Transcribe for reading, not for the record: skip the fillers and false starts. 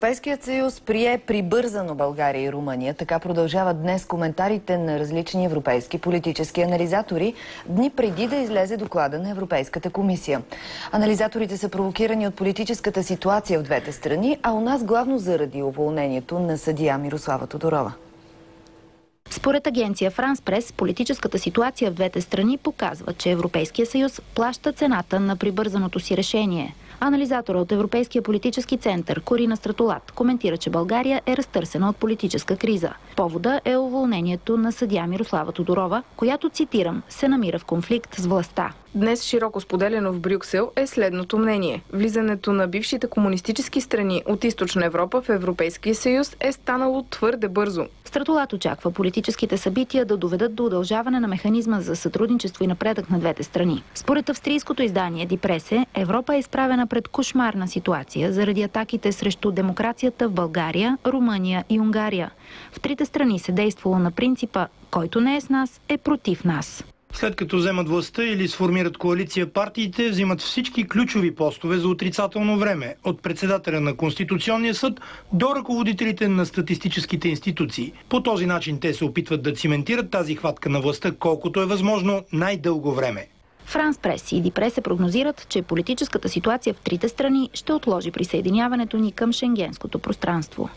Европейският съюз прие прибързано България и Румъния. Така продължават днес коментарите на различни европейски политически анализатори, дни преди да излезе доклада на Европейската комисия. Анализаторите са провокирани от политическата ситуация в двете страни, а у нас главно заради уволнението на съдия Мирослава Тодорова. Според агенция France Press, политическата ситуация в двете страни показва, че Европейския съюз плаща цената на прибързаното си решение. Анализатора от Европейския политически център Корина Стратолат коментира, че България е разтърсена от политическа криза. Повода е уволнението на съдия Мирослава Тодорова, която, цитирам, се намира в конфликт с властта. Днес широко споделено в Брюксел е следното мнение. Влизането на бившите комунистически страни от Източна Европа в Европейския съюз е станало твърде бързо. Стратолат очаква политическите събития да доведат до удължаване на механизма за сътрудничество и напредък на двете страни. Според австрийското издание Die Presse, Европа е изправена пред кошмарна ситуация заради атаките срещу демокрацията в България, Румъния и Унгария. В трите страни се действало на принципа "който не е с нас, е против нас". След като вземат властта или сформират коалиция, партиите взимат всички ключови постове за отрицателно време, от председателя на Конституционния съд до ръководителите на статистическите институции. По този начин те се опитват да циментират тази хватка на властта колкото е възможно най-дълго време. France Press и Die Presse прогнозират, че политическата ситуация в трите страни ще отложи присъединяването ни към шенгенското пространство.